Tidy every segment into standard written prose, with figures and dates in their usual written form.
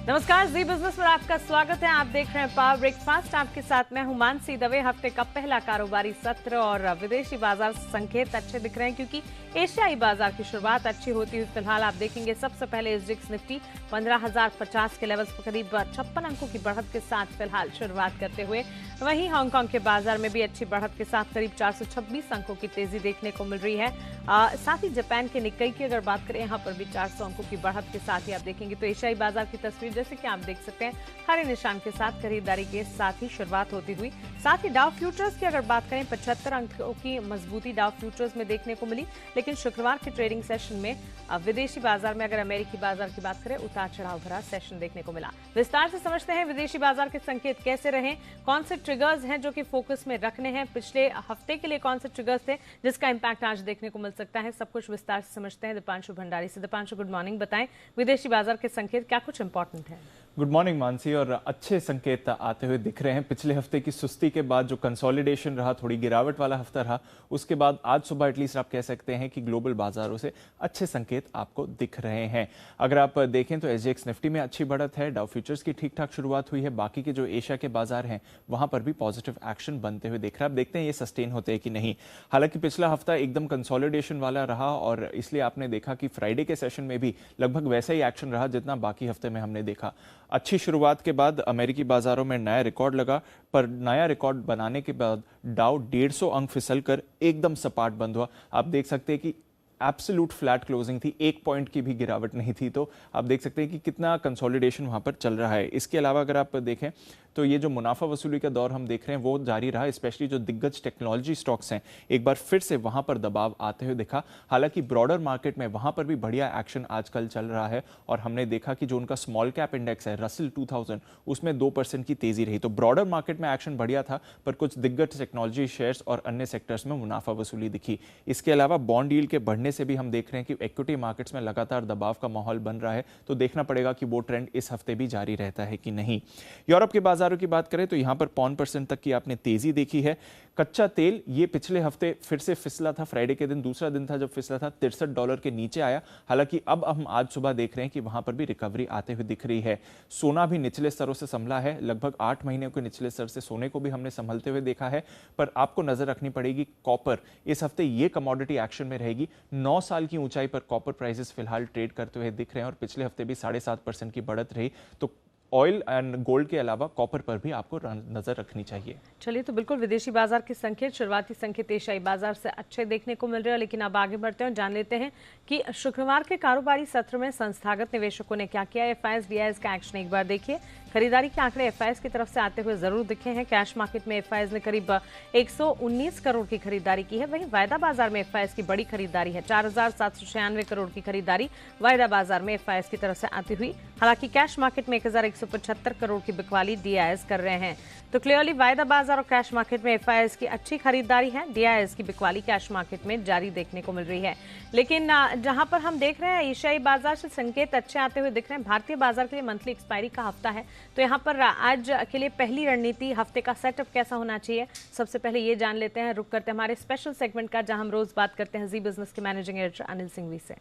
नमस्कार, जी बिजनेस में आपका स्वागत है। आप देख रहे हैं पावर ब्रेकफास्ट। आपके साथ मैं हूं मानसी दवे। हफ्ते का पहला कारोबारी सत्र और विदेशी बाजार संकेत अच्छे दिख रहे हैं क्योंकि एशियाई बाजार की शुरुआत अच्छी होती हुई फिलहाल आप देखेंगे। सबसे पहले एसजीएक्स निफ्टी 15,050 के लेवल्स पर करीब 56 अंकों की बढ़त के साथ फिलहाल शुरुआत करते हुए, वहीं हांगकांग के बाजार में भी अच्छी बढ़त के साथ करीब 426 अंकों की तेजी देखने को मिल रही है। साथ ही जापान के निक्केई की अगर बात करें, यहाँ पर भी 400 अंकों की बढ़त के साथ ही आप देखेंगे। तो एशियाई बाजार की तस्वीर जैसे कि आप देख सकते हैं, हरे निशान के साथ खरीदारी के साथ ही शुरुआत होती हुई। साथ ही डाउ फ्यूचर्स की अगर बात करें, 75 अंकों की मजबूती डाउ फ्यूचर्स में देखने को मिली। लेकिन शुक्रवार के ट्रेडिंग सेशन में विदेशी बाजार में अगर अमेरिकी बाजार की बात करें, उतार चढ़ाव भरा सेशन देखने को मिला। विस्तार से समझते हैं विदेशी बाजार के संकेत कैसे रहे, कौन से ट्रिगर्स हैं जो कि फोकस में रखने हैं, पिछले हफ्ते के लिए कौन से ट्रिगर्स थे जिसका इंपैक्ट आज देखने को मिल सकता है। सब कुछ विस्तार से समझते हैं दीपांशु भंडारी से। Deepanshu, good morning. बताएं विदेशी बाजार के संकेत क्या कुछ इंपॉर्टेंट है? Good morning Mansi. और अच्छे संकेत आते हुए दिख रहे हैं। पिछले हफ्ते की सुस्ती के बाद जो कंसोलिडेशन रहा, थोड़ी गिरावट वाला हफ्ता रहा, उसके बाद आज सुबह एटलीस्ट आप कह सकते हैं कि ग्लोबल बाजारों से अच्छे संकेत आपको दिख रहे हैं। अगर आप देखें तो एसजीएक्स निफ्टी में अच्छी बढ़त है, डाउ फ्यूचर्स की ठीक ठाक शुरुआत हुई है, बाकी के जो एशिया के बाजार हैं वहां पर भी पॉजिटिव एक्शन बनते हुए दिख रहा है। अब देखते हैं ये सस्टेन होते हैं कि नहीं। हालांकि पिछला हफ्ता एकदम कंसोलिडेशन वाला रहा और इसलिए आपने देखा कि फ्राइडे के सेशन में भी लगभग वैसा ही एक्शन रहा जितना बाकी हफ्ते में हमने देखा। अच्छी शुरुआत के बाद अमेरिकी बाजारों में नया रिकॉर्ड लगा, पर नया रिकॉर्ड बनाने के बाद डाउ 150 अंक फिसलकर एकदम सपाट बंद हुआ। आप देख सकते हैं कि एब्सोल्यूट फ्लैट क्लोजिंग थी, 1 पॉइंट की भी गिरावट नहीं थी। तो आप देख सकते हैं कि कितना कंसोलिडेशन वहां पर चल रहा है। इसके अलावा अगर आप देखें तो ये जो मुनाफा वसूली का दौर हम देख रहे हैं वो जारी रहा। स्पेशली जो दिग्गज टेक्नोलॉजी स्टॉक्स हैं, एक बार फिर से वहां पर दबाव आते हुए दिखा। हालांकि ब्रॉडर मार्केट में वहां पर भी बढ़िया एक्शन आजकल चल रहा है और हमने देखा कि जो उनका स्मॉल कैप इंडेक्स है रसल 2000, उसमें 2% की तेजी रही। तो ब्रॉडर मार्केट में एक्शन बढ़िया था, पर कुछ दिग्गज टेक्नोलॉजी शेयर्स और अन्य सेक्टर्स में मुनाफा वसूली दिखी। इसके अलावा बॉन्ड यील्ड के बढ़ने से भी हम देख रहे हैं कि इक्विटी मार्केट्स में लगातार दबाव का माहौल बन रहा है। तो देखना पड़ेगा कि वो ट्रेंड इस हफ्ते भी जारी रहता है कि नहीं। यूरोप के बाजारों की बात करें तो यहां पर 5% तक की आपने तेजी देखी है। कच्चा तेल ये पिछले हफ्ते फिर से फिसला था। फ्राइडे के दिन दूसरा दिन था जब फिसला था, $63 के नीचे आया। हालांकि अब हम आज सुबह देख रहे हैं कि वहां पर भी रिकवरी आते हुए दिख रही है। सोना भी निचले स्तरों से संभला है, लगभग 8 महीने के निचले स्तर से सोने को भी हमने संभलते हुए देखा है। पर आपको नजर रखनी पड़ेगी कॉपर, इस हफ्ते ये कमोडिटी एक्शन में रहेगी। 9 साल की ऊंचाई पर कॉपर प्राइसेस फिलहाल ट्रेड करते हुए दिख रहे हैं और पिछले हफ्ते भी 7.5% की बढ़त रही। तो ऑयल एंड गोल्ड के अलावा कॉपर पर भी आपको नजर रखनी चाहिए। चलिए, तो बिल्कुल विदेशी बाजार के संकेत, शुरुआती संकेत एशियाई बाजार से अच्छे देखने को मिल रहे हैं। लेकिन अब आगे बढ़ते हैं और जान लेते हैं कि शुक्रवार के कारोबारी सत्र में संस्थागत निवेशकों ने क्या किया। एफआईएस डीआईएस का एक्शन एक बार देखिए। खरीदारी के आंकड़े एफआईएस की तरफ से आते हुए जरूर दिखे हैं। कैश मार्केट में एफआईएस ने करीब 119 करोड़ की खरीदारी की है। वहीं वायदा बाजार में एफआईएस की बड़ी खरीदारी है, 4,796 करोड़ की खरीदारी वायदा बाजार में एफआईएस की तरफ से आती हुई। हालांकि कैश मार्केट में 1,175 करोड़ की बिकवाली डीआईएस कर रहे हैं। तो क्लियरली वायदा बाजार और कैश मार्केट में एफआईएस की अच्छी खरीदारी है। डीआईएस की बिकवाली कैश मार्केट में जारी देखने को मिल रही है। लेकिन जहां पर हम देख रहे हैं एशियाई बाजार से संकेत अच्छे आते हुए दिख रहे हैं। भारतीय बाजार के लिए मंथली एक्सपायरी का हफ्ता है, तो यहाँ पर आज के लिए पहली रणनीति हफ्ते का सेटअप कैसा होना चाहिए, सबसे पहले ये जान लेते हैं। रुक करते हैं हमारे स्पेशल सेगमेंट का, जहां हम रोज बात करते हैं जी बिजनेस के मैनेजिंग एडिटर अनिल सिंघवी से।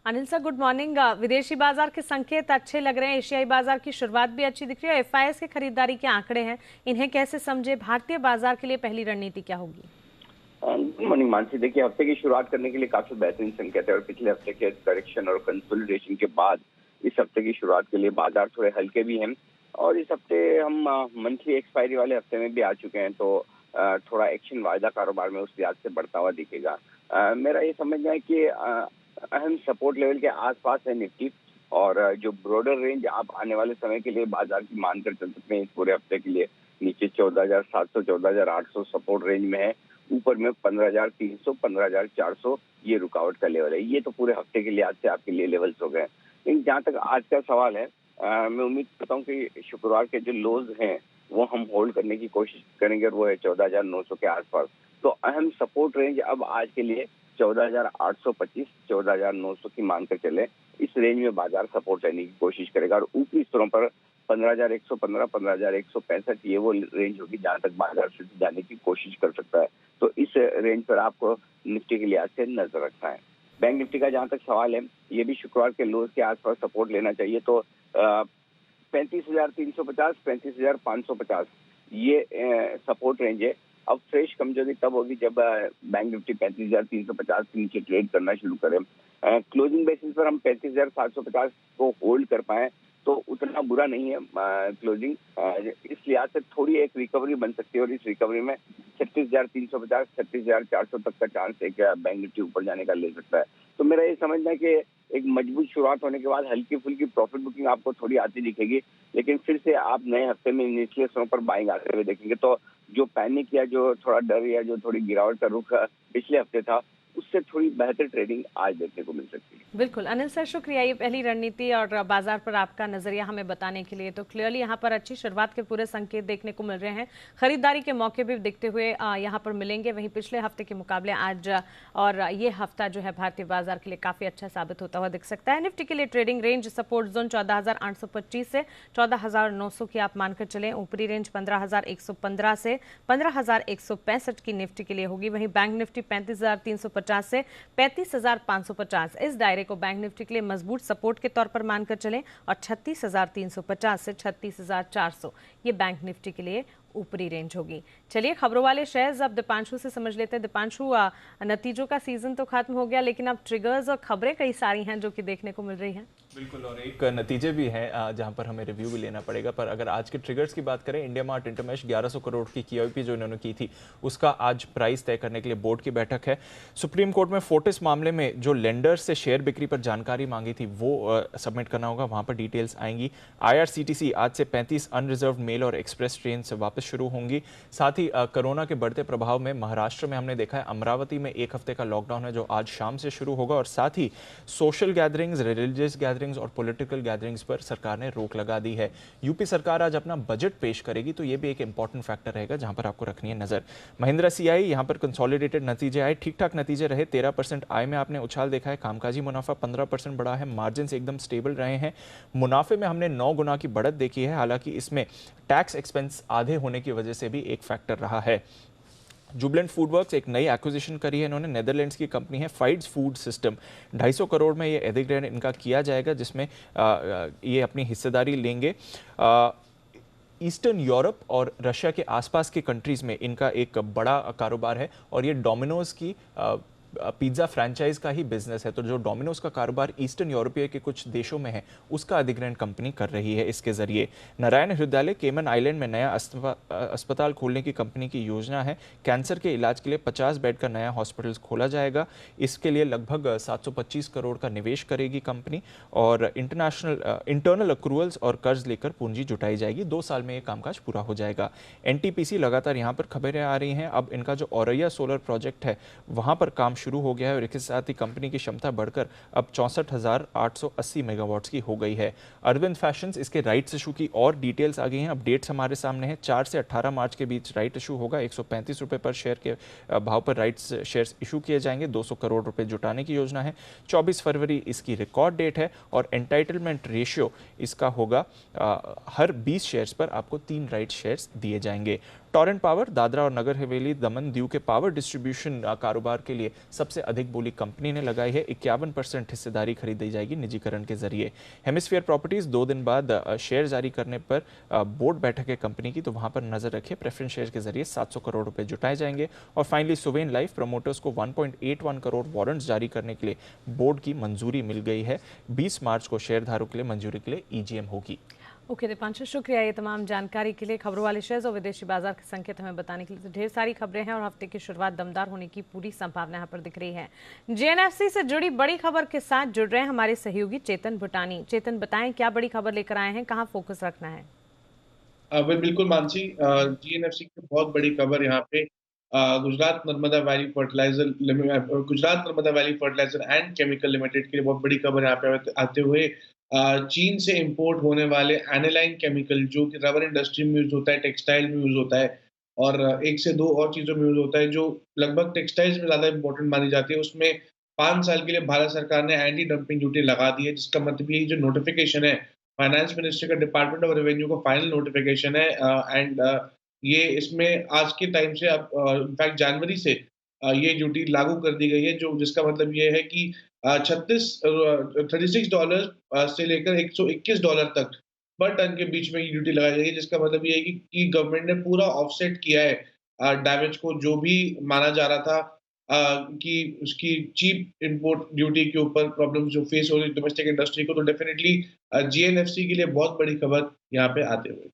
Anil sir, good morning. विदेशी बाजार के संकेत अच्छे लग रहे हैं, एशियाई बाजार की शुरुआत भी अच्छी दिख रही है। एफआईएस के खरीदारी के आंकड़े हैं, इन्हें कैसे समझे? भारतीय बाजार के लिए पहली रणनीति क्या होगी? Good morning Mansi. देखिए, हफ्ते की शुरुआत करने के लिए काफी बेहतरीन संकेत है और पिछले हफ्ते के करेक्शन और कंसोलिडेशन के बाद इस हफ्ते की शुरुआत के लिए बाजार थोड़े हल्के भी हैं। और इस हफ्ते हम मंथली एक्सपायरी वाले हफ्ते में भी आ चुके हैं, तो थोड़ा एक्शन वायदा कारोबार में उस लिहाज से बढ़ता हुआ दिखेगा। मेरा ये समझना है कि अहम सपोर्ट लेवल के आसपास है निफ्टी, और जो ब्रॉडर रेंज आप आने वाले समय के लिए बाजार की मानकर चल सकते हैं इस पूरे हफ्ते के लिए, नीचे 14,700 14,800 सपोर्ट रेंज में है, ऊपर में 15,300 15,400 ये रुकावट का लेवल है। ये तो पूरे हफ्ते के लिए आज से आपके लिए लेवल्स हो गए। लेकिन जहाँ तक आज का सवाल है, मैं उम्मीद करता हूँ कि शुक्रवार के जो लोज हैं वो हम होल्ड करने की कोशिश करेंगे और वो है 14,900 के आसपास। तो अहम सपोर्ट रेंज अब आज के लिए 14,825 14,900 की मान कर चले। इस रेंज में बाजार सपोर्ट लेने की कोशिश करेगा और ऊपरी स्तरों पर 15,115, 15,165 ये वो रेंज होगी जहां तक बाजार से जाने की कोशिश कर सकता है। तो इस रेंज पर आपको निफ्टी के लिहाज से नजर रखना है। बैंक निफ्टी का जहां तक सवाल है, ये भी शुक्रवार के लोज के आसपास सपोर्ट लेना चाहिए। तो 35,350, 35,550 ये सपोर्ट रेंज है। अब फ्रेश कमजोरी तब होगी जब बैंक निफ्टी 35,350 के नीचे ट्रेड करना शुरू करें। क्लोजिंग बेसिस पर हम 35,750 को होल्ड कर पाए तो उतना बुरा नहीं है क्लोजिंग। इस लिहाज से थोड़ी एक रिकवरी बन सकती है और इस रिकवरी में 36,350, 36,400 तक का चांस एक बैंक निफ्टी ऊपर जाने का ले सकता है। तो मेरा ये समझना है कि एक मजबूत शुरुआत होने के बाद हल्की फुल्की प्रॉफिट बुकिंग आपको थोड़ी आती दिखेगी, लेकिन फिर से आप नए हफ्ते में निचले स्तरों पर बाइंग आते हुए देखेंगे। तो जो पैनिक या जो थोड़ा डर या जो थोड़ी गिरावट का रुख पिछले हफ्ते था, उससे थोड़ी बेहतर ट्रेडिंग आज देखने को मिल सकती है। बिल्कुल अनिल सर, शुक्रिया ये पहली रणनीति और बाजार पर आपका नजरिया हमें बताने के लिए। तो क्लियरली यहाँ पर अच्छी शुरुआत के पूरे संकेत देखने को मिल रहे हैं, खरीदारी के मौके भी दिखते हुए यहाँ पर मिलेंगे। वहीं पिछले हफ्ते के मुकाबले आज और ये हफ्ता जो है भारतीय बाजार के लिए काफी अच्छा साबित होता हुआ दिख सकता है। निफ्टी के लिए ट्रेडिंग रेंज सपोर्ट जोन 14,825 से 14,900 की आप मानकर चलें। ऊपरी रेंज 15,115 से 15,165 की निफ्टी के लिए होगी। वहीं बैंक निफ्टी 35,350 से 35,550 इस दायरे को बैंक निफ्टी के लिए मजबूत सपोर्ट के तौर पर मानकर चलें और 36,350 से 36,400 ये बैंक निफ्टी के लिए ऊपरी रेंज होगी। चलिए खबरों वाले शेयर्स अब दीपांशु से समझ लेते हैं। दीपांशु, नतीजों का सीजन तो खत्म हो गया, लेकिन अब ट्रिगर्स और खबरें कई सारी हैं जो कि देखने को मिल रही हैं। बिल्कुल, और एक नतीजे भी हैं जहां पर हमें रिव्यू भी लेना पड़ेगा। पर अगर आज के ट्रिगर्स की बात करें, इंडिया मार्ट इंटरमेश 1100 करोड़ की QIP जो इन्होंने की थी, उसका आज प्राइस तय करने के लिए बोर्ड की बैठक है। सुप्रीम कोर्ट में फोर्टिस मामले में जो लेंडर्स से शेयर बिक्री पर जानकारी मांगी थी वो सबमिट करना होगा, वहां पर डिटेल्स आएंगी। IRCTC आज से 35 अनरिजर्व मेल और एक्सप्रेस ट्रेन से वापस शुरू होंगी। साथ ही कोरोना के बढ़ते प्रभाव में महाराष्ट्र में हमने देखा है अमरावती में 1 हफ्ते का लॉकडाउन है जो आज शाम से शुरू होगा। और साथ ही सोशल गैदरिंग्स, रिलीजियस गैदरिंग्स और पॉलिटिकल गैदरिंग्स पर सरकार ने रोक लगा दी है। यूपी सरकार आज अपना बजट पेश करेगी, तो ये भी एक इंपॉर्टेंट फैक्टर रहेगा जहां पर आपको रखनी है नजर। महिंद्रा CI यहां पर कंसोलिडेटेड नतीजे आए, ठीक ठाक नतीजे रहे। 13% आय में आपने उछाल देखा है। कामकाजी मुनाफा 15% बढ़ा है। मार्जिन एकदम स्टेबल रहे हैं। मुनाफे में हमने 9 गुना की बढ़त देखी है। हालांकि इसमें टैक्स एक्सपेंस आधे होने की वजह से भी एक फैक्टर रहा है। जुबलेंट फूडवर्क्स एक नई एक्विजिशन करी है इन्होंने, नेदरलैंड्स की कंपनी है फाइड्स फूड सिस्टम। 250 करोड़ में ये अधिग्रहण इनका किया जाएगा, जिसमें ये अपनी हिस्सेदारी लेंगे। ईस्टर्न यूरोप और रशिया के आसपास के कंट्रीज में इनका एक बड़ा कारोबार है और ये डोमिनोज की पिज्ज़ा फ्रैंचाइज का ही बिजनेस है। तो जो डोमिनोज का कारोबार ईस्टर्न यूरोपीय के कुछ देशों में है, उसका अधिग्रहण कंपनी कर रही है इसके जरिए। नारायण हृदयालय केमन आइलैंड में नया अस्पताल खोलने की कंपनी की योजना है। कैंसर के इलाज के लिए 50 बेड का नया हॉस्पिटल खोला जाएगा। इसके लिए लगभग 725 करोड़ का निवेश करेगी कंपनी और इंटरनल अक्रूवल्स और कर्ज लेकर पूंजी जुटाई जाएगी। 2 साल में ये कामकाज पूरा हो जाएगा। NTPC लगातार यहाँ पर खबरें आ रही हैं। अब इनका जो औरैया सोलर प्रोजेक्ट है वहाँ पर काम शुरू हो गया है और इसके साथ ही कंपनी की क्षमता बढ़कर अब 64,880 मेगावाट्स की हो गई है। अरविंद फैशंस इसके राइट्स इशू की और डिटेल्स आ गई हैं। अपडेट्स हमारे सामने हैं। 4 से 18 मार्च के बीच राइट इशू होगा। 135 रुपये पर शेयर के भाव पर राइट्स शेयर्स इशू किए जाएंगे। 200 करोड़ रुपए जुटाने की योजना है। 24 फरवरी इसकी रिकॉर्ड डेट है और एंटाइटलमेंट रेशियो इसका होगा हर 20 शेयर्स पर आपको 3 राइट शेयर्स दिए जाएंगे। टॉरेंट पावर दादरा और नगर हवेली दमन दीव के पावर डिस्ट्रीब्यूशन कारोबार के लिए सबसे अधिक बोली कंपनी ने लगाई है। 51% हिस्सेदारी खरीदी जाएगी निजीकरण के जरिए। हेमिस्फीयर प्रॉपर्टीज 2 दिन बाद शेयर जारी करने पर बोर्ड बैठक है कंपनी की, तो वहां पर नजर रखिए। प्रेफरेंस शेयर के जरिए 700 करोड़ रुपए जुटाए जाएंगे। और फाइनली सुवेन लाइफ प्रमोटर्स को 1.81 करोड़ वारंट्स जारी करने के लिए बोर्ड की मंजूरी मिल गई है। 20 मार्च को शेयरधारकों के लिए मंजूरी के लिए EGM होगी। ओके दीपांशु, शुक्रिया ये तमाम जानकारी के लिए। खबरों वाले शेयर्स और विदेशी बाजार के संकेत हमें बताने के लिए। तो ढेर सारी खबरें हैं और हफ्ते की शुरुआत दमदार होने की पूरी संभावना यहाँ पर दिख रही है। JNFC से जुड़ी बड़ी खबर के साथ जुड़ रहे हैं हमारे सहयोगी चेतन भुटानी। चेतन, बताएं क्या बड़ी खबर लेकर आए हैं, कहाँ फोकस रखना है? बिल्कुल मानसी, GNFC की बहुत बड़ी खबर यहाँ पे Gujarat Narmada Valley Fertilizer and Chemical Limited के लिए बहुत बड़ी खबर यहाँ पे आते हुए चीन से इंपोर्ट होने वाले एनिलाइन केमिकल जो कि रबर इंडस्ट्री में यूज होता है, टेक्सटाइल में यूज होता है और 1 से 2 और चीजों में यूज होता है जो लगभग टेक्सटाइल्स में ज्यादा इंपॉर्टेंट मानी जाती है। उसमें 5 साल के लिए भारत सरकार ने एंटी डंपिंग ड्यूटी लगा दी है, जिसका मतलब ये जो नोटिफिकेशन है फाइनेंस मिनिस्ट्री का डिपार्टमेंट ऑफ रेवेन्यू का फाइनल नोटिफिकेशन है एंड ये इसमें आज के टाइम से अब इनफैक्ट जनवरी से ये ड्यूटी लागू कर दी गई है, जो जिसका मतलब ये है कि $36 से लेकर $121 तक पर टन के बीच में ये ड्यूटी लगाई जाएगी, जिसका मतलब ये है कि गवर्नमेंट ने पूरा ऑफसेट किया है डैमेज को, जो भी माना जा रहा था कि उसकी चीप इंपोर्ट ड्यूटी के ऊपर प्रॉब्लम जो फेस हो रही डोमेस्टिक इंडस्ट्री को, तो डेफिनेटली जीएनएफसी के लिए बहुत बड़ी खबर यहाँ पे आते हुए।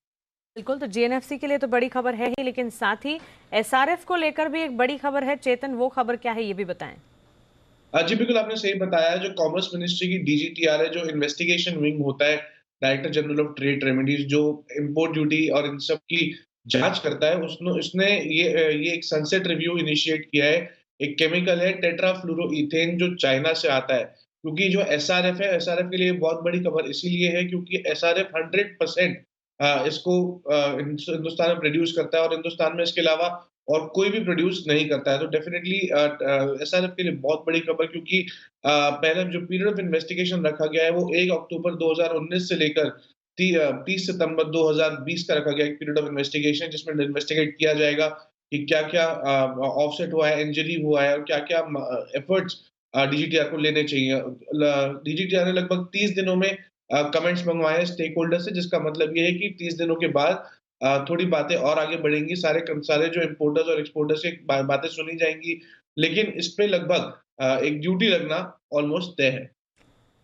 बिल्कुल, तो जीएनएफसी के लिए तो बड़ी खबर है ही, लेकिन साथ ही एसआरएफ को लेकर भी एक बड़ी खबर है। चेतन, वो खबर क्या है ये भी बताएं। जी बिल्कुल, आपने सही बताया। जो कॉमर्स मिनिस्ट्री की डीजीटीआर है, जो इन्वेस्टिगेशन विंग होता है, director general of trade remedies, जो इंपोर्ट ड्यूटी और इन सब की जांच करता है, उसने ये एक सनसेट रिव्यू इनिशिएट किया है। एक केमिकल है टेट्राफ्लोरोइथेन, जो चाइना से आता है। क्योंकि जो एसआरएफ है, एसआरएफ के लिए बहुत बड़ी खबर इसीलिए है क्योंकि एसआरएफ 100% इसको हिंदुस्तान में प्रोड्यूस करता है और हिंदुस्तान में इसके अलावा और कोई भी प्रोड्यूस नहीं करता है। तो डेफिनेटली एसआरएफ के लिए बहुत बड़ी खबर, क्योंकि पहले जो पीरियड ऑफ इन्वेस्टिगेशन रखा गया है वो 1 अक्टूबर 2019 से लेकर 30 सितंबर 2020 का रखा गया एक पीरियड ऑफ इन्वेस्टिगेशन, जिसमें इन्वेस्टिगेट किया जाएगा कि क्या-क्या ऑफसेट हुआ है, इंजरी हुआ है और क्या-क्या एफर्ट्स डीजीटीआर को लेने चाहिए। डीजीटीआर ने लगभग 30 दिनों में कमेंट्स मंगवाए हैं स्टेक होल्डर से, जिसका मतलब ये है कि 30 दिनों के बाद थोड़ी बातें और आगे बढ़ेंगी। सारे जो इम्पोर्टर्स और एक्सपोर्टर्स की बातें सुनी जाएंगी, लेकिन इस पे लगभग एक ड्यूटी लगना ऑलमोस्ट तय है।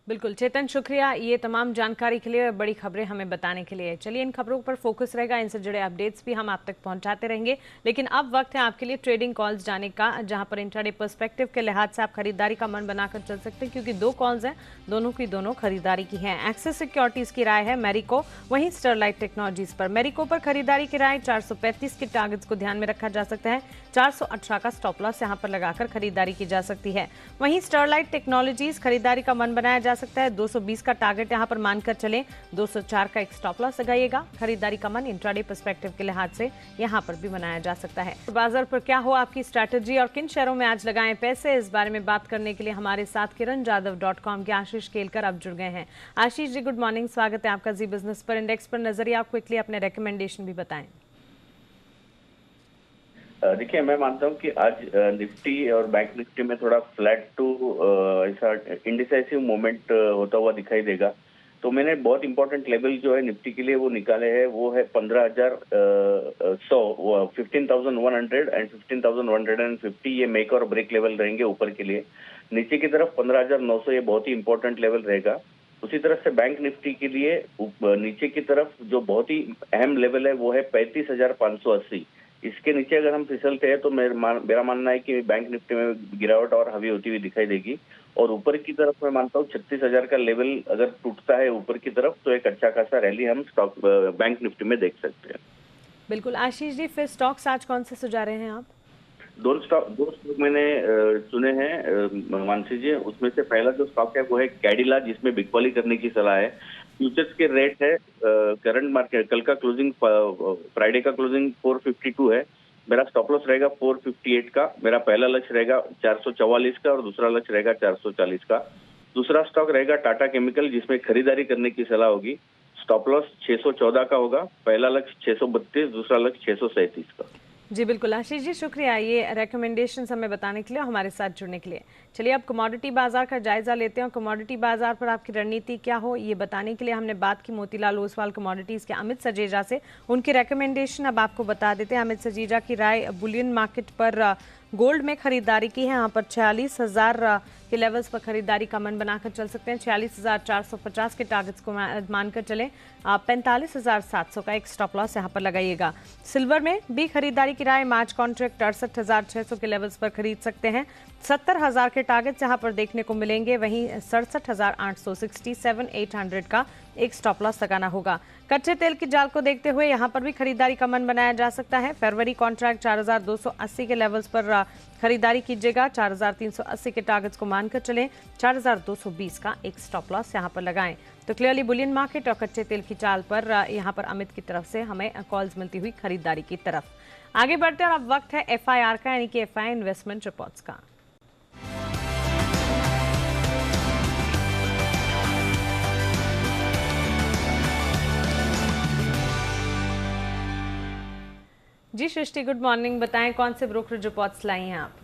बिल्कुल चेतन, शुक्रिया ये तमाम जानकारी के लिए, बड़ी खबरें हमें बताने के लिए। चलिए, इन खबरों पर फोकस रहेगा, इनसे जुड़े अपडेट्स भी हम आप तक पहुंचाते रहेंगे। लेकिन अब वक्त है आपके लिए ट्रेडिंग कॉल्स जाने का, जहां पर इंट्राडे पर्सपेक्टिव के लिहाज से आप खरीदारी का मन बनाकर चल सकते हैं, क्योंकि 2 कॉल्स हैं, दोनों की दोनों खरीदारी की हैं। एक्सिस सिक्योरिटीज की राय है मैरिको, वहीं स्टरलाइट टेक्नोलॉजीज पर। मैरिको पर खरीदारी की राय 435 के टारगेट्स को ध्यान में रखा जा सकता है। 418 का स्टॉप लॉस यहां पर लगाकर खरीदारी की जा सकती है। वहीं स्टरलाइट टेक्नोलॉजीज खरीदारी का मन बनाया जा सकता है। 220 का टारगेट यहां पर मानकर चलें। 204 का एक स्टॉप लॉस लगाइएगा। खरीदारी का मन इंट्राडे पर्सपेक्टिव के लिहाज से यहां पर भी बनाया जा सकता है। बाजार पर क्या हो आपकी स्ट्रैटेजी और किन शेयरों में आज लगाएं पैसे, इस बारे में बात करने के लिए हमारे साथ kiranjadhav.com के आशीष केलकर अब जुड़ गए हैं। आशीष जी, गुड मॉर्निंग, स्वागत है आपका जी बिजनेस पर। इंडेक्स पर नजरिया, क्विकली अपने रिकमेंडेशन भी बताएं। देखिए, मैं मानता हूं कि आज निफ्टी और बैंक निफ्टी में थोड़ा फ्लैट टू ऐसा इंडिसाइसिव मूवमेंट होता हुआ दिखाई देगा। तो मैंने बहुत इंपॉर्टेंट लेवल जो है निफ्टी के लिए वो निकाले हैं, वो है 15,100, 15,100 एंड 15,150। ये मेक और ब्रेक लेवल रहेंगे ऊपर के लिए। नीचे की तरफ 15,900, ये बहुत ही इंपॉर्टेंट लेवल रहेगा। उसी तरह से बैंक निफ्टी के लिए नीचे की तरफ जो बहुत ही अहम लेवल है वो है 35,580। इसके नीचे अगर हम फिसलते हैं तो मेरा मानना है कि बैंक निफ्टी में गिरावट और हावी होती हुई दिखाई देगी। और ऊपर की तरफ मैं मानता हूँ 36,000 का लेवल अगर टूटता है ऊपर की तरफ तो एक अच्छा खासा रैली हम स्टॉक बैंक निफ्टी में देख सकते हैं। बिल्कुल आशीष जी, फिर स्टॉक्स आज कौन से सुझा रहे हैं आप? दो स्टॉक मैंने चुने हैं मानसी जी। उसमें से पहला जो स्टॉक है वो है कैडिला, जिसमें बिकवाली करने की सलाह है। फ्यूचर्स के रेट है करंट मार्केट, कल का क्लोजिंग, फ्राइडे का क्लोजिंग 452 है। मेरा स्टॉप लॉस रहेगा 458 का। मेरा पहला लक्ष्य रहेगा 444 का और दूसरा लक्ष्य रहेगा 440 का। दूसरा स्टॉक रहेगा टाटा केमिकल, जिसमें खरीदारी करने की सलाह होगी। स्टॉप लॉस 614 का होगा, पहला लक्ष्य 632, दूसरा लक्ष्य 637 का। जी बिल्कुल आशीष जी, शुक्रिया ये रेकमेंडेशन हमें बताने के लिए और हमारे साथ जुड़ने के लिए। चलिए अब कमोडिटी बाजार का जायजा लेते हैं और कमोडिटी बाजार पर आपकी रणनीति क्या हो ये बताने के लिए हमने बात की मोतीलाल ओसवाल कमोडिटीज़ के अमित सजीजा से। उनकी रेकमेंडेशन अब आपको बता देते हैं। अमित सजीजा की राय बुलियन मार्केट पर गोल्ड में खरीदारी की है। यहाँ पर 46,000 के लेवल्स पर खरीदारी का मन बनाकर चल सकते हैं। 46,450 के टारगेट्स को मानकर चलें। 45,700 का एक स्टॉप लॉस यहाँ पर लगाइएगा। सिल्वर में भी खरीदारी की राय, मार्च कॉन्ट्रैक्ट 68,600 के लेवल्स पर खरीद सकते हैं। 70,000 के टारगेट्स यहाँ पर देखने को मिलेंगे। वहीं 67,800, 67,800 का एक स्टॉप लॉस लगाना होगा। कच्चे तेल की जाल को देखते हुए यहाँ पर भी खरीदारी का मन बनाया जा सकता है। फरवरी कॉन्ट्रैक्ट 4,280 के लेवल्स पर खरीदारी कीजिएगा। 4,380 के टारगेट्स को मानकर चलें। 4,220 का एक स्टॉप लॉस यहाँ पर लगाएं। तो क्लियरली बुलियन मार्केट और कच्चे तेल की चाल पर यहाँ पर अमित की तरफ से हमें कॉल्स मिलती हुई खरीदारी की तरफ। आगे बढ़ते हैं और अब वक्त है FIR का, यानी कि FI इन्वेस्टमेंट रिपोर्ट्स का। जी सृष्टि, गुड मॉर्निंग। बताएं कौन से ब्रोकरेज रिपोर्ट्स लाई हैं आप?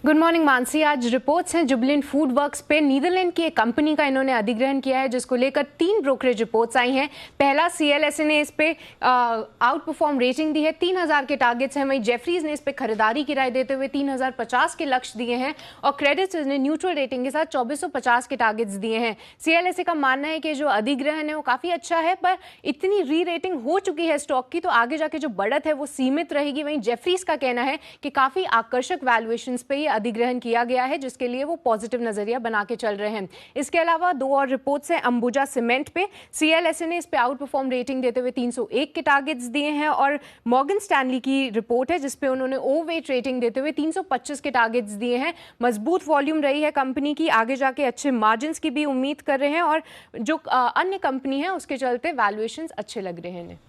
Good morning Mansi. आज रिपोर्ट्स हैं जुबिलेंट फूड वर्क्स पे। नीदरलैंड की एक कंपनी का इन्होंने अधिग्रहण किया है, जिसको लेकर 3 ब्रोकरेज रिपोर्ट्स आई हैं। पहला CLSA ने इस पे आउट परफॉर्म रेटिंग दी है, 3000 के टारगेट्स हैं। वहीं जेफरीज ने इस पे खरीदारी की राय देते हुए 3050 के लक्ष्य दिए हैं और क्रेडिट ने न्यूट्रल रेटिंग के साथ 2450 के टारगेट्स दिए हैं। CLSA का मानना है कि जो अधिग्रहण है वो काफ़ी अच्छा है, पर इतनी री रेटिंग हो चुकी है स्टॉक की, तो आगे जाके जो बढ़त है वो सीमित रहेगी। वहीं जेफरीज का कहना है कि काफ़ी आकर्षक वैल्यूएशन पे ये अधिग्रहण किया गया है, जिसके लिए वो पॉजिटिव नजरिया बना के चल रहे हैं। इसके अलावा 2 और रिपोर्ट्स हैं अंबुजा सीमेंट पे। CLSA ने इस पे आउट परफॉर्म रेटिंग देते हुए 301 के टारगेट्स दिए हैं और मॉर्गन स्टैनली की रिपोर्ट है जिसपे उन्होंने ओवरवेट रेटिंग देते हुए 325 के टारगेट्स दिए हैं। मजबूत वॉल्यूम रही है कंपनी की, आगे जाके अच्छे मार्जिन्स की भी उम्मीद कर रहे हैं और जो अन्य कंपनी है उसके चलते वैल्यूएशंस अच्छे लग रहे हैं।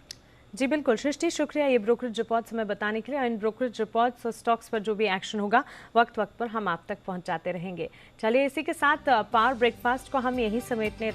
जी बिल्कुल सृष्टि, शुक्रिया ये ब्रोकरेज रिपोर्ट्स हमें बताने के लिए। इन ब्रोकरेज रिपोर्ट्स और स्टॉक्स पर जो भी एक्शन होगा वक्त वक्त पर हम आप तक पहुंचाते रहेंगे। चलिए इसी के साथ पावर ब्रेकफास्ट को हम यही समेटने